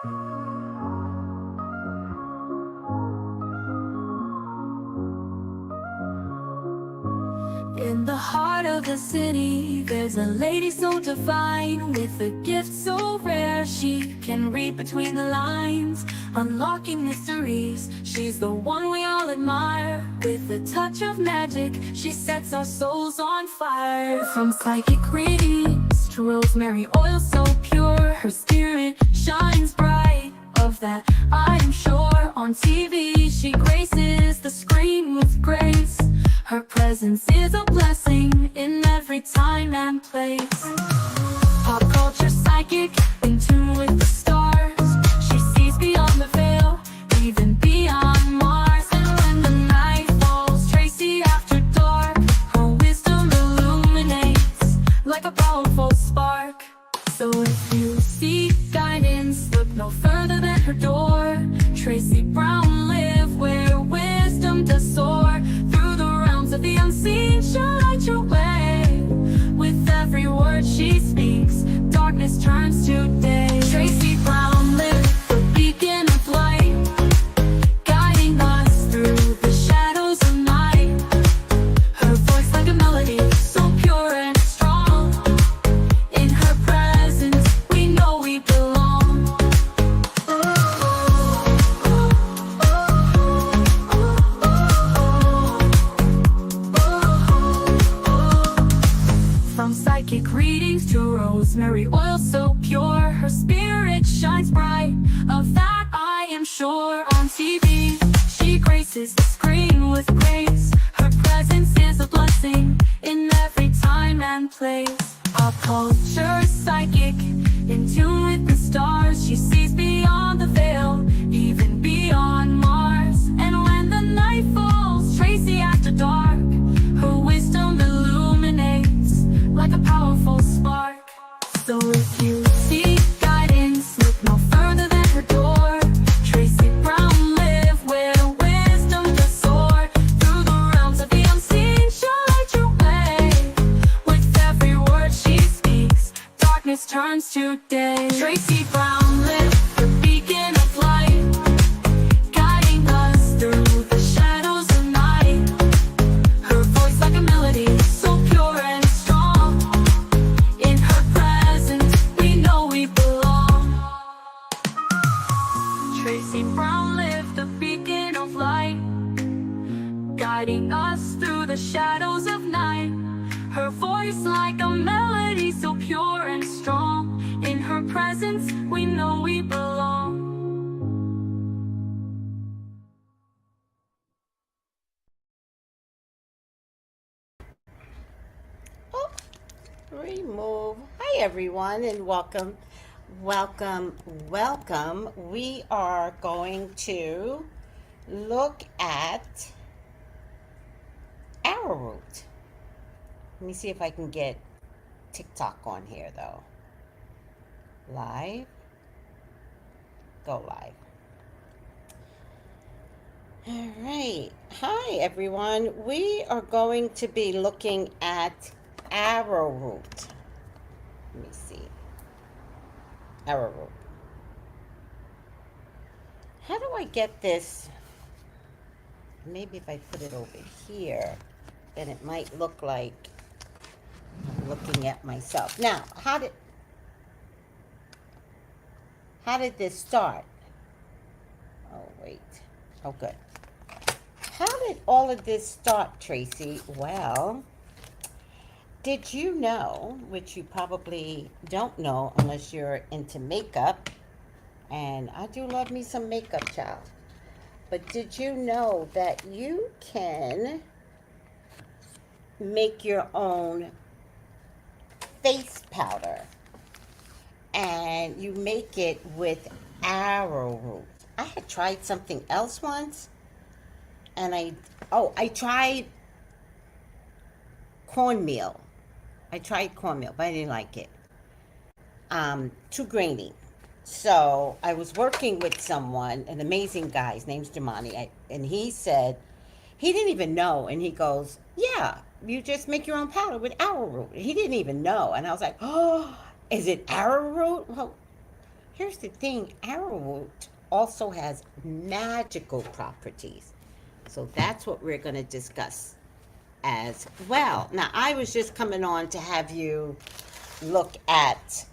In the heart of the city, there's a lady so divine, with a gift so rare she can read between the lines, unlocking mysteries. She's the one we all admire. With a touch of magic, she sets our souls on fire. From psychic readings to rosemary oil so pure, her spirit shines bright. Of that I am sure. On TV she graces the screen with grace. Her presence is a blessing in every time and place. Pop culture psychic, in tune with the stars. She sees beyond the veil, even beyond Mars. And when the night falls, Tracy after dark, her wisdom illuminates like a powerful spark. So if you seek guidance, look no further than her door. Tracy Brown live where wisdom does soar. Through the realms of the unseen, she'll light your way. With every word she speaks, darkness turns to day. Tracy Brown live, the beacon of light, guiding us through the shadows of night. Her voice like a melody, so pure and strong. In her presence, we know we belong. From psychic readings to rosemary oil so pure, her spirit shines bright. Of that I am sure. On TV, she graces the screen with grace. Her presence is a blessing in every time and place. Pop culture psychic, in tune with the stars. She sees beyond the veil, even beyond Mars. And when the night falls, Tracy after dark, her wisdom illuminates like a powerful spark. So if you seek guidance, look no further than her door. Tracy Brown live where wisdom does soar. Through the realms of the unseen, she'll light your way. With every word she speaks, darkness turns to day. Tracy Brown live, the beacon of light, guiding us through the shadows of night. Her voice like a melody, so pure and strong. In her presence, we know we belong. Tracy Brown live, the beacon of light, guiding us through the shadows of night. Her voice like a melody, so pure and strong. In her presence, we know we belong. Oh, remove. Hi everyone and welcome. Welcome. We are going to look at Arrowroot. Let me see if I can get TikTok on here though. Live. Go live. All right. Hi everyone. We are going to be looking at Arrowroot. Let me see. Arrowroot. How do I get this? Maybe if I put it over here, then it might look like I'm looking at myself. Now, how did this start? Oh, wait. Oh, good. How did all of this start, Tracy? Well, did you know, which you probably don't know unless you're into makeup, and I do love me some makeup, child, but did you know that you can make your own face powder, and you make it with arrowroot? I had tried something else once, and I tried cornmeal. But I didn't like it. Too grainy. So I was working with someone, an amazing guy. His name's Jamani, and he said he didn't even know, and he goes, "Yeah, you just make your own powder with arrowroot." He didn't even know, and I was like, "Oh, is it arrowroot?" Well, here's the thing, arrowroot also has magical properties. So that's what we're going to discuss as well. Now, I was just coming on to have you look at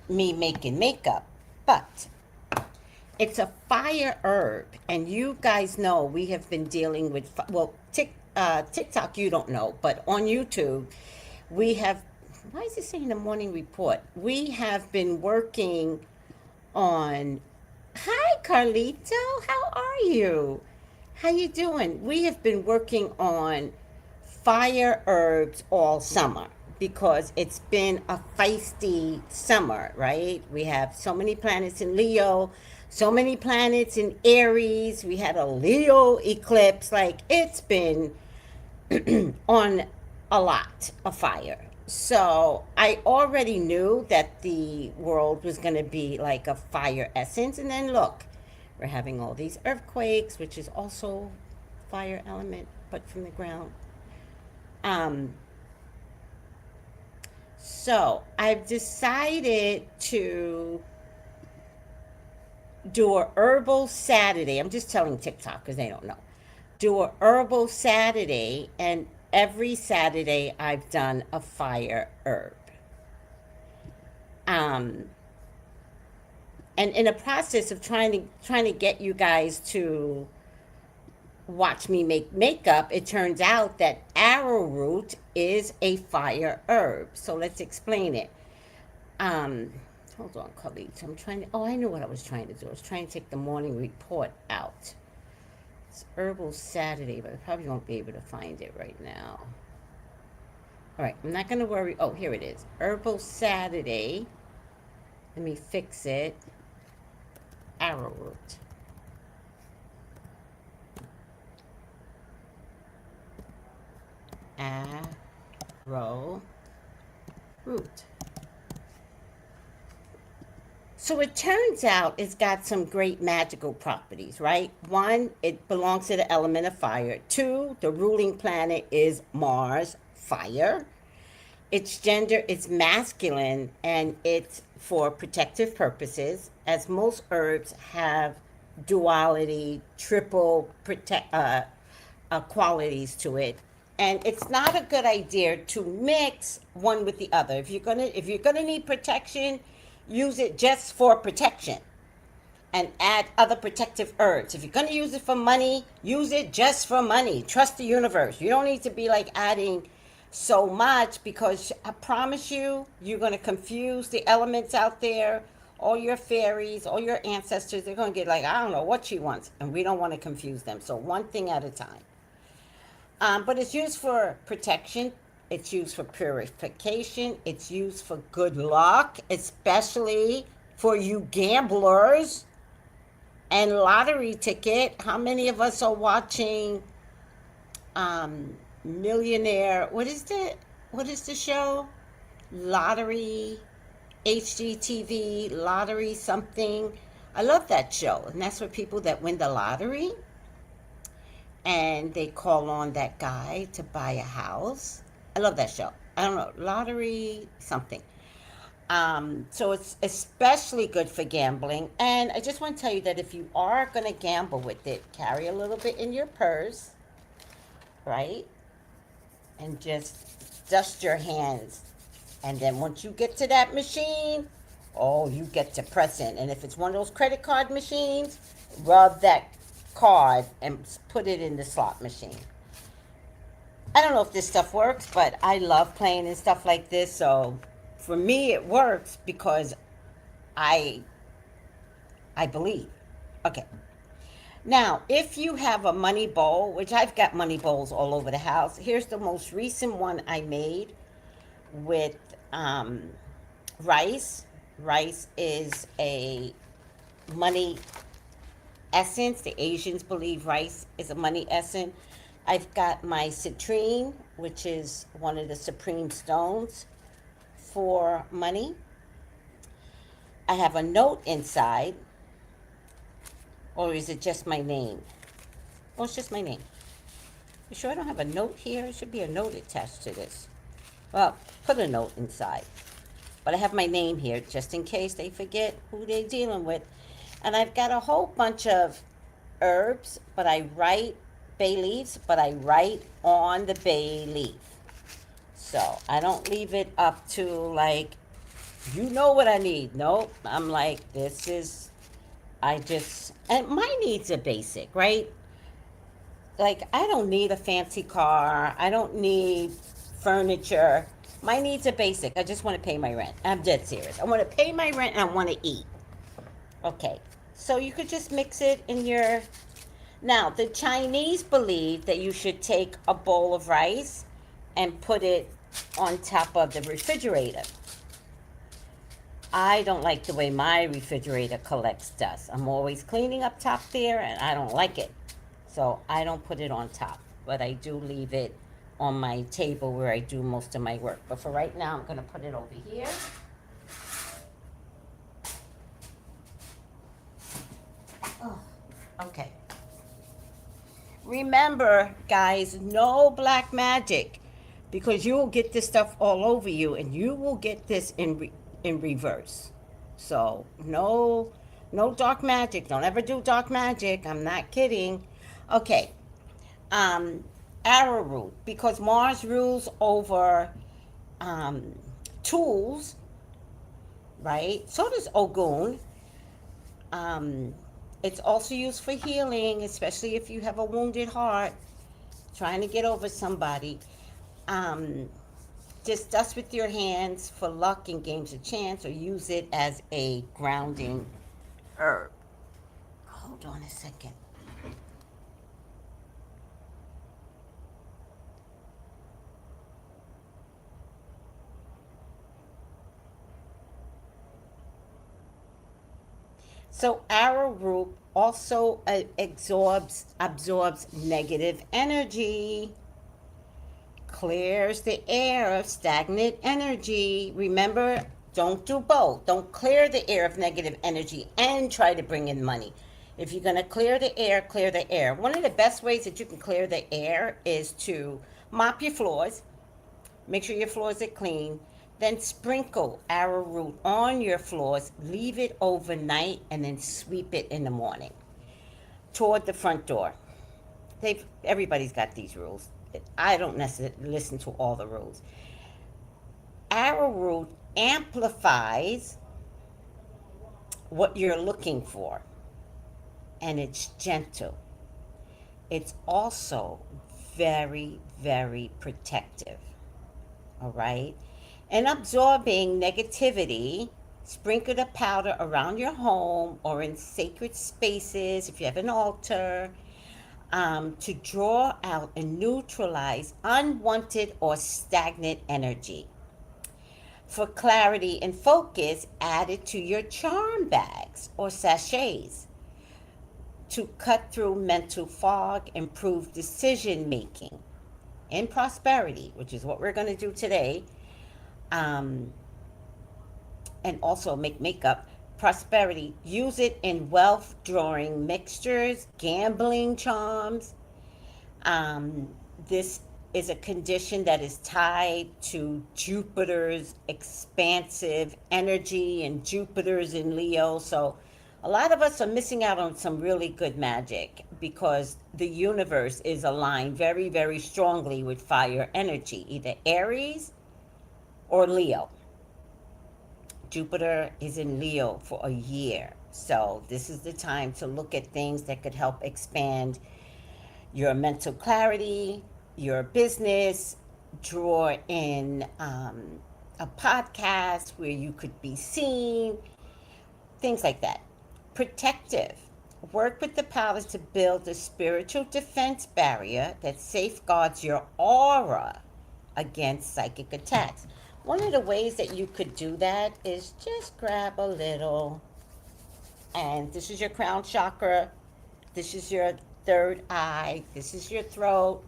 me making makeup, but it's a fire herb, and you guys know we have been dealing with, well, TikTok you don't know, but on YouTube we have, why is it saying the morning report? We have been working on, hi Carlito, how are you? How you doing? We have been working on fire herbs all summer because it's been a feisty summer, right? We have so many planets in Leo, so many planets in Aries. We had a Leo eclipse. Like, it's been on a lot of fire. So I already knew that the world was going to be like a fire essence. And then look, we're having all these earthquakes, which is also fire element, but from the ground. Um, so I've decided to do a Herbal Saturday. I'm just telling TikTok because they don't know. Do a Herbal Saturday, and every Saturday I've done a fire herb. Um, and in the process of trying to get you guys to watch me make makeup, it turns out that arrowroot is a fire herb. So let's explain it. Um, Hold on, colleagues. I'm trying to. Oh, I knew what I was trying to do. I was trying to take the morning report out. It's Herbal Saturday, but I probably won't be able to find it right now. All right, I'm not going to worry. Oh, here it is. Herbal Saturday. Let me fix it. Arrowroot. Arrowroot. So it turns out it's got some great magical properties, right? One, it belongs to the element of fire. Two, the ruling planet is Mars, fire. Its gender is masculine, and it's for protective purposes, as most herbs have duality, triple qualities to it. And it's not a good idea to mix one with the other. If you're gonna need protection, use it just for protection and add other protective herbs. If you're going to use it for money, use it just for money. Trust the universe. You don't need to be like adding so much, because I promise you, you're going to confuse the elements out there. All your fairies, all your ancestors, they're going to get like, I don't know what she wants. And we don't want to confuse them. So one thing at a time. But it's used for protection. It's used for purification. It's used for good luck, especially for you gamblers and lottery ticket. How many of us are watching Millionaire? What is the show? Lottery, HGTV, Lottery something. I love that show. And that's for people that win the lottery. And they call on that guy to buy a house. I love that show. I don't know, Lottery something. So it's especially good for gambling. And I just want to tell you that if you are going to gamble with it, carry a little bit in your purse, right? And just dust your hands. And then once you get to that machine, oh, you get to press in. And if it's one of those credit card machines, rub that card and put it in the slot machine. I don't know if this stuff works, but I love playing and stuff like this. So for me, it works because I believe. Okay. Now, if you have a money bowl, which I've got money bowls all over the house, here's the most recent one I made with rice. Rice is a money essence. The Asians believe rice is a money essence. I've got my citrine, which is one of the supreme stones for money. I have a note inside. Or is it just my name? Oh, it's just my name. You sure I don't have a note here? There should be a note attached to this. Well, put a note inside. But I have my name here just in case they forget who they're dealing with. And I've got a whole bunch of herbs, but I write bay leaves, but I write on the bay leaf. So I don't leave it up to like, you know what I need. Nope. I'm like, this is, I just, and my needs are basic, right? Like, I don't need a fancy car. I don't need furniture. My needs are basic. I just want to pay my rent. I'm dead serious. I want to pay my rent and I want to eat. Okay. So you could just mix it in your. Now, the Chinese believe that you should take a bowl of rice and put it on top of the refrigerator. I don't like the way my refrigerator collects dust. I'm always cleaning up top there and I don't like it. So I don't put it on top, but I do leave it on my table where I do most of my work. But for right now, I'm going to put it over here. Oh, okay. Remember, guys, no black magic, because you will get this stuff all over you and you will get this in reverse. So no dark magic. Don't ever do dark magic. I'm not kidding. Okay. Um Arrowroot, because Mars rules over um tools, right? So does Ogun. Um it's also used for healing, especially if you have a wounded heart trying to get over somebody. Um just dust with your hands for luck and games of chance, or use it as a grounding herb. Hold on a second. So arrowroot also absorbs negative energy, clears the air of stagnant energy. Remember, don't do both. Don't clear the air of negative energy and try to bring in money. If you're going to clear the air, clear the air. One of the best ways that you can clear the air is to mop your floors. Make sure your floors are clean. Then sprinkle arrowroot on your floors. Leave it overnight and then sweep it in the morning toward the front door. Everybody's got these rules. I don't necessarily listen to all the rules. Arrowroot amplifies what you're looking for, and it's gentle. It's also very, very protective. All right? And absorbing negativity, sprinkle the powder around your home or in sacred spaces if you have an altar, to draw out and neutralize unwanted or stagnant energy. For clarity and focus, add it to your charm bags or sachets to cut through mental fog, improve decision making, and prosperity, which is what we're going to do today. Um, and also make makeup. Prosperity, use it in wealth drawing mixtures, gambling charms. This is a condition that is tied to Jupiter's expansive energy, and Jupiter's in Leo. So a lot of us are missing out on some really good magic because the universe is aligned very, very strongly with fire energy, either Aries or Leo. Jupiter is in Leo for a year. So this is the time to look at things that could help expand your mental clarity, your business, draw in a podcast where you could be seen, things like that. Protective. Work with the powers to build a spiritual defense barrier that safeguards your aura against psychic attacks. One of the ways that you could do that is just grab a little, and this is your crown chakra, this is your third eye, this is your throat,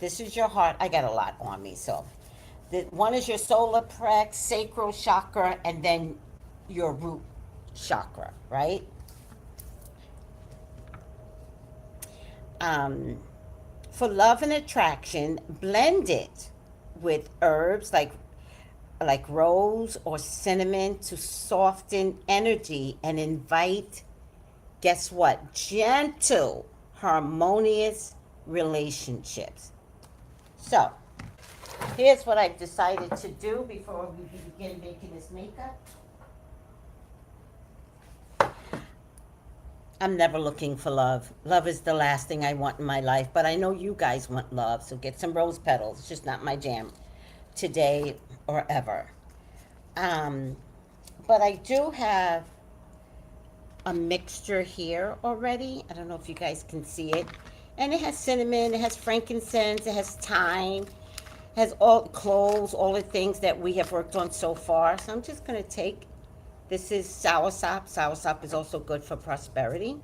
this is your heart. I got a lot on me, so one is your solar plex, sacral chakra, and then your root chakra, right? For love and attraction, blend it with herbs like like rose or cinnamon to soften energy and invite, guess what? Gentle, harmonious relationships. So, here's what I've decided to do before we begin making this makeup. I'm never looking for love. Love is the last thing I want in my life, but I know you guys want love, so get some rose petals. It's just not my jam today or ever. Um, but I do have a mixture here already. I don't know if you guys can see it. And it has cinnamon, it has frankincense, it has thyme, it has all cloves, all the things that we have worked on so far. So I'm just going to take, this is soursop. Soursop is also good for prosperity.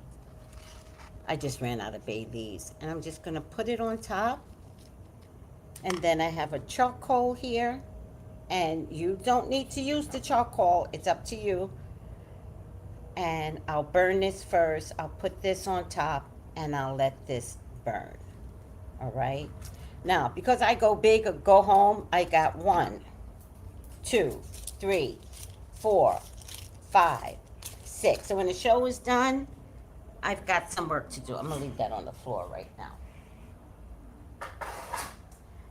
I just ran out of bay leaves. And I'm just going to put it on top. And then I have a charcoal here. And you don't need to use the charcoal. It's up to you. And I'll burn this first. I'll put this on top and I'll let this burn. All right. Now, because I go big or go home, I got 1, 2, 3, 4, 5, 6. So when the show is done, I've got some work to do. I'm going to leave that on the floor right now.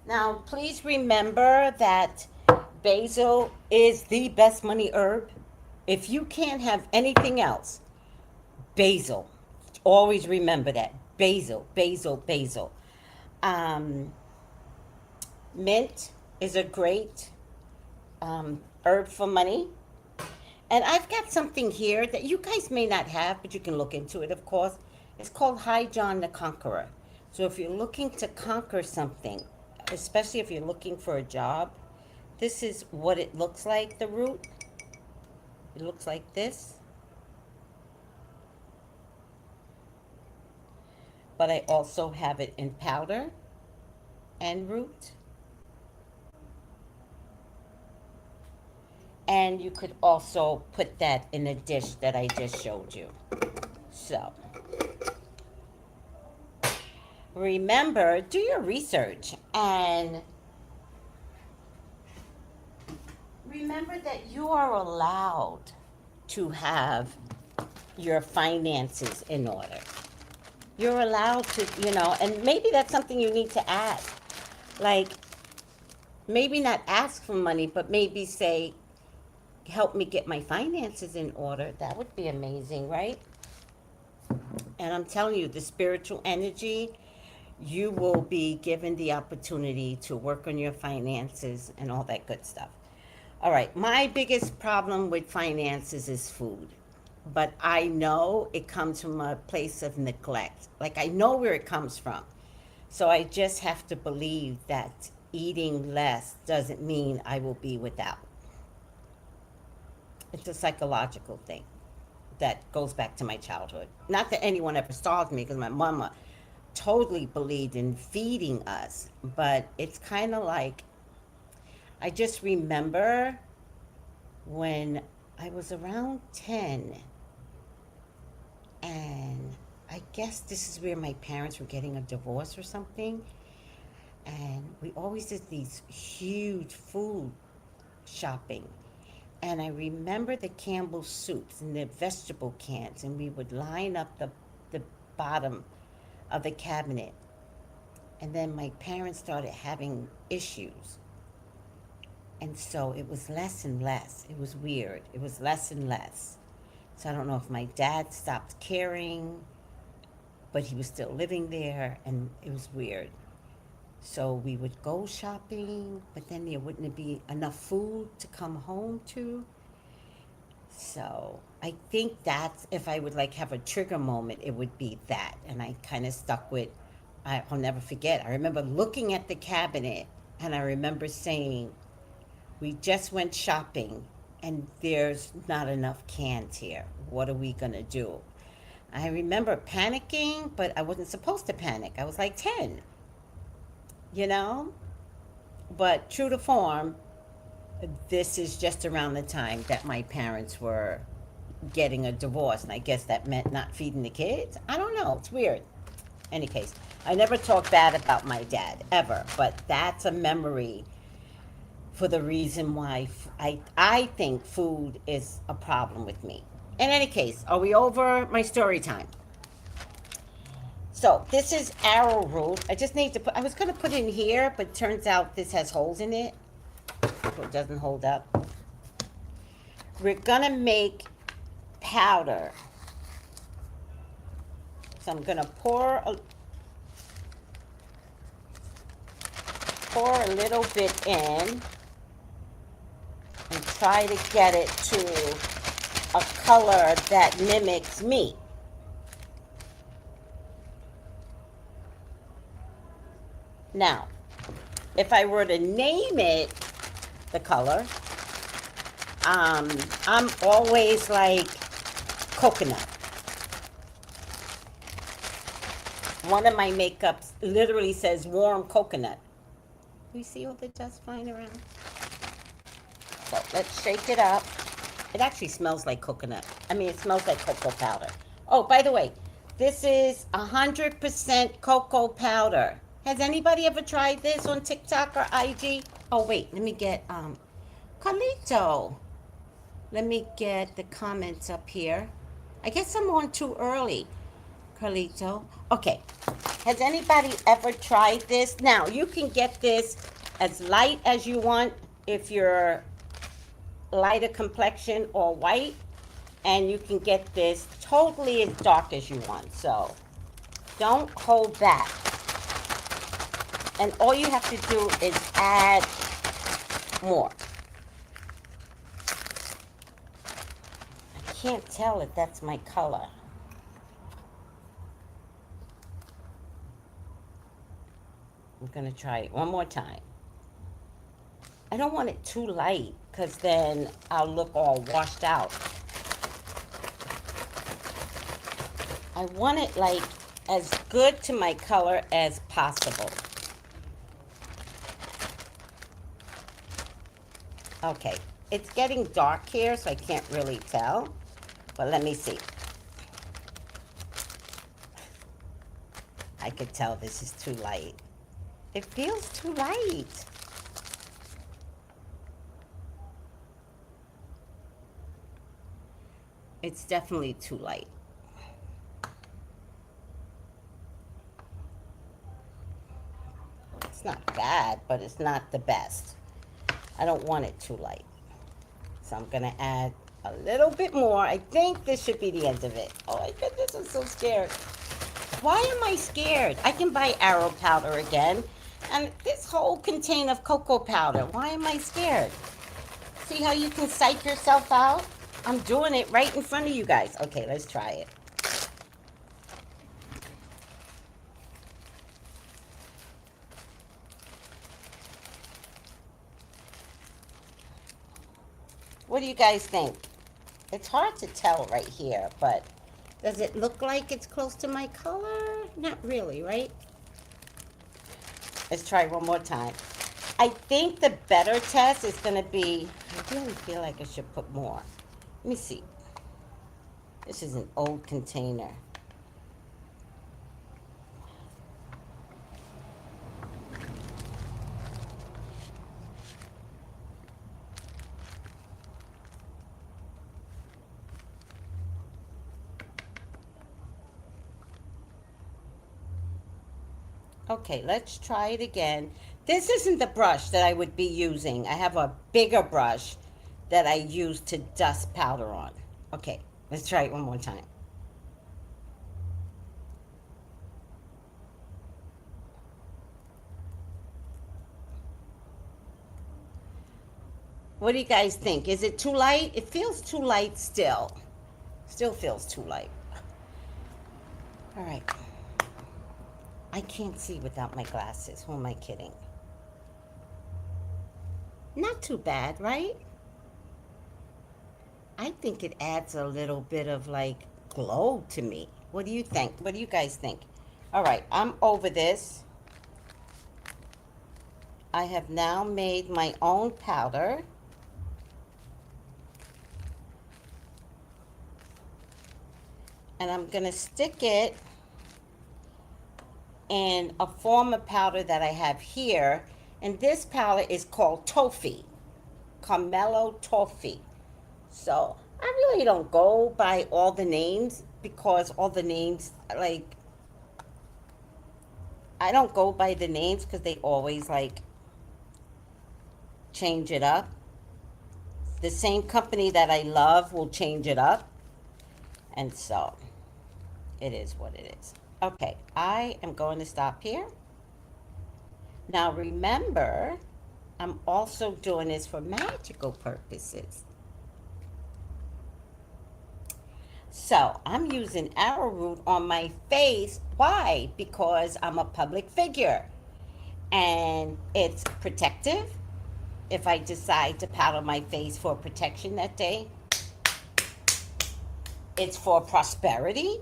Now, please remember that basil is the best money herb. If you can't have anything else, basil. Always remember that. Basil, basil, basil. Mint is a great herb for money. And I've got something here that you guys may not have, but you can look into it, of course. It's called High John the Conqueror. So if you're looking to conquer something, especially if you're looking for a job, this is what it looks like, the root. It looks like this. But I also have it in powder and root. And you could also put that in a dish that I just showed you. So, remember, do your research and remember that you are allowed to have your finances in order. You're allowed to, and maybe that's something you need to ask. Like, maybe not ask for money, but maybe say, help me get my finances in order. That would be amazing, right? And I'm telling you, the spiritual energy, you will be given the opportunity to work on your finances and all that good stuff. All right, my biggest problem with finances is food. But I know it comes from a place of neglect. Like, I know where it comes from. So I just have to believe that eating less doesn't mean I will be without. It's a psychological thing that goes back to my childhood. Not that anyone ever starved me, because my mama totally believed in feeding us. But it's kind of like, I just remember when I was around 10, and I guess this is where my parents were getting a divorce or something. And we always did these huge food shopping. And I remember the Campbell soups and the vegetable cans, and we would line up the bottom of the cabinet. And then my parents started having issues. And so it was less and less. It was weird. It was less and less. So I don't know if my dad stopped caring, but he was still living there, and it was weird. So we would go shopping, but then there wouldn't be enough food to come home to. So I think that's, if I would like have a trigger moment, it would be that. And I kind of stuck with, I'll never forget. I remember looking at the cabinet, and I remember saying, we just went shopping and there's not enough cans here. What are we going to do? I remember panicking, but I wasn't supposed to panic. I was like 10, But true to form, this is just around the time that my parents were getting a divorce. And I guess that meant not feeding the kids. I don't know. It's weird. Any case, I never talk bad about my dad, ever. But that's a memory for the reason why I think food is a problem with me. In any case, are we over my story time? So this is arrowroot. I just need to put, I was going to put it in here, but turns out this has holes in it, so it doesn't hold up. We're going to make powder. So I'm going to pour a little bit in and try to get it to a color that mimics meat. Now, if I were to name it the color, I'm always like coconut. One of my makeups literally says warm coconut. You see all the dust flying around? So let's shake it up. It actually smells like coconut. I mean, it smells like cocoa powder. Oh, by the way, this is 100% cocoa powder. Has anybody ever tried this on TikTok or IG? Oh, wait, let me get, Carlito. Let me get the comments up here. I guess I'm on too early, Carlito. Okay, has anybody ever tried this? Now, you can get this as light as you want if you're lighter complexion or white, and you can get this totally as dark as you want. So don't hold back. And all you have to do is add more. I can't tell if that's my color. I'm gonna try it one more time. I don't want it too light, because then I'll look all washed out. I want it like as good to my color as possible. Okay, it's getting dark here, so I can't really tell, but let me see. I could tell this is too light. It feels too light. It's definitely too light. It's not bad, but it's not the best. I don't want it too light. So I'm gonna add a little bit more. I think this should be the end of it. Oh my goodness, I'm so scared. Why am I scared? I can buy arrow powder again. And this whole container of cocoa powder, why am I scared? See how you can psych yourself out? I'm doing it right in front of you guys. Okay, let's try it. What do you guys think? It's hard to tell right here, but does it look like it's close to my color? Not really, right? Let's try one more time. I think the better test is going to be, I really feel like I should put more. Let me see. This is an old container. Okay, let's try it again. This isn't the brush that I would be using. I have a bigger brush that I use to dust powder on. Okay, let's try it one more time. What do you guys think? Is it too light? It feels too light still. Still feels too light. All right. I can't see without my glasses. Who am I kidding? Not too bad, right? I think it adds a little bit of like glow to me. What do you think? What do you guys think? All right, I'm over this. I have now made my own powder. And I'm going to stick it in a form of powder that I have here. And this powder is called toffee. Carmelo Toffee. So I really don't go by all the names because all the names, like, I don't go by the names because they always, like, change it up. The same company that I love will change it up. And so it is what it is. Okay, I am going to stop here. Now remember, I'm also doing this for magical purposes. So I'm using Arrowroot on my face. Why? Because I'm a public figure. And it's protective. If I decide to powder my face for protection that day, it's for prosperity.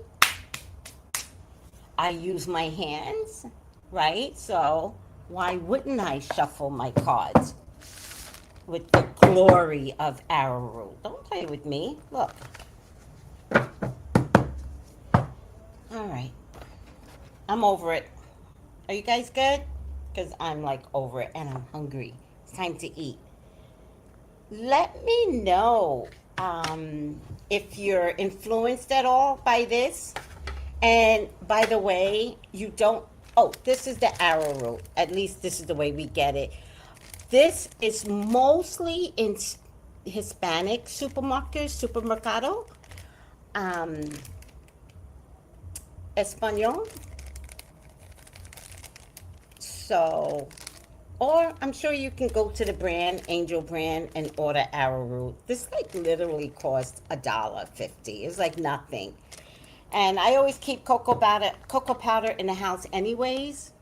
I use my hands, right? So why wouldn't I shuffle my cards with the glory of Arrowroot? Don't play with me. Look. All right. I'm over it. Are you guys good? Because I'm like over it and I'm hungry. It's time to eat. Let me know if you're influenced at all by this. And by the way, you don't, oh, this is the Arrowroot. At least this is the way we get it. This is mostly in Hispanic supermercado, Espanol. So, or I'm sure you can go to the brand, Angel brand, and order Arrowroot. This like literally costs $1.50. It's like nothing. And I always keep cocoa powder in the house anyways.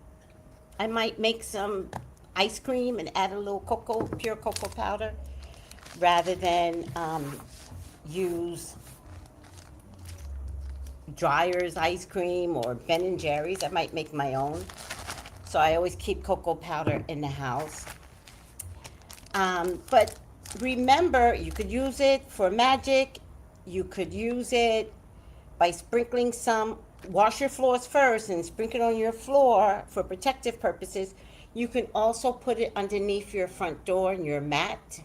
I might make some ice cream and add a little pure cocoa powder, rather than use Dryer's ice cream or Ben and Jerry's. I might make my own. So I always keep cocoa powder in the house. But remember, you could use it for magic. You could use it by sprinkling some, wash your floors first and sprinkle it on your floor for protective purposes. You can also put it underneath your front door and your mat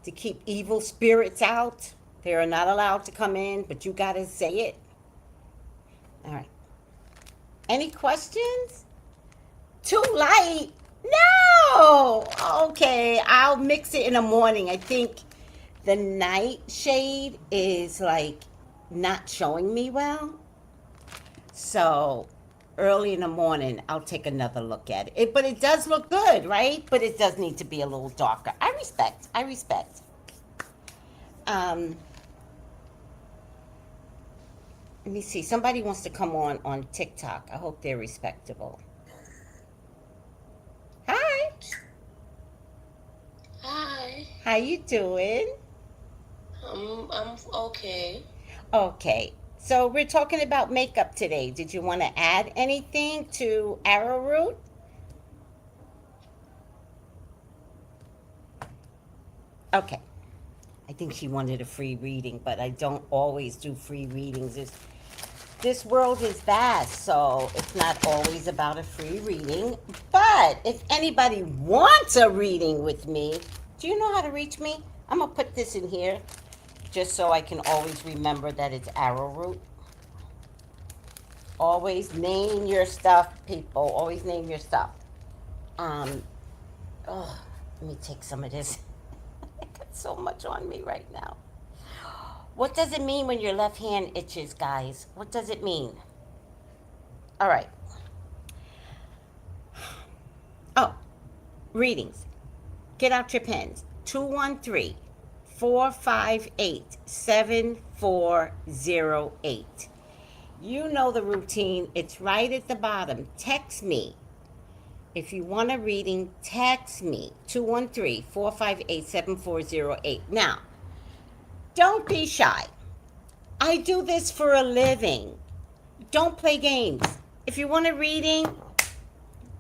to keep evil spirits out. They are not allowed to come in, but you gotta say it. All right. Any questions? Too light? No! Okay, I'll mix it in the morning. I think the night shade is like not showing me well. So early in the morning, I'll take another look at it. But it does look good, right? But it does need to be a little darker. I respect. Let me see. Somebody wants to come on TikTok. I hope they're respectable. Hi. Hi. How you doing? I'm okay. Okay. So we're talking about makeup today. Did you want to add anything to Arrowroot? Okay. I think she wanted a free reading, but I don't always do free readings. This world is vast, so it's not always about a free reading. But if anybody wants a reading with me, do you know how to reach me? I'm going to put this in here just so I can always remember that it's Arrowroot. Always name your stuff, people. Always name your stuff. Let me take some of this. I got so much on me right now. What does it mean when your left hand itches, guys? What does it mean? All right. Oh, readings. Get out your pens. 213-458-7408. You know the routine. It's right at the bottom. Text me. If you want a reading, text me. 213-458-7408. Now, don't be shy. I do this for a living. Don't play games. If you want a reading,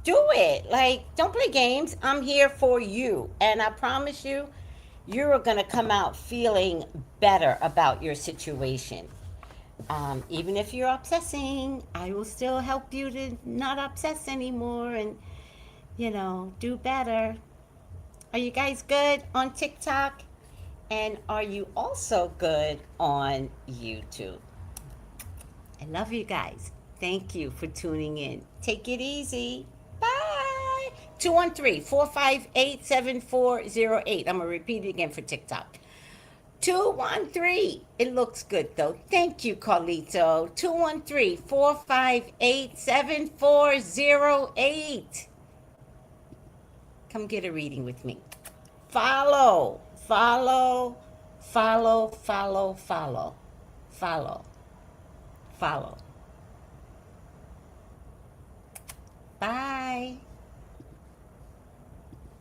do it. Like, don't play games. I'm here for you. And I promise you, you're going to come out feeling better about your situation. Even if you're obsessing, I will still help you to not obsess anymore and, do better. Are you guys good on TikTok? And are you also good on YouTube? I love you guys. Thank you for tuning in. Take it easy. Bye. 213-458-7408. I'm going to repeat it again for TikTok. 213. It looks good though. Thank you, Carlito. 213-458-7408. Come get a reading with me. Follow, follow, follow, follow, follow, follow, follow. Bye.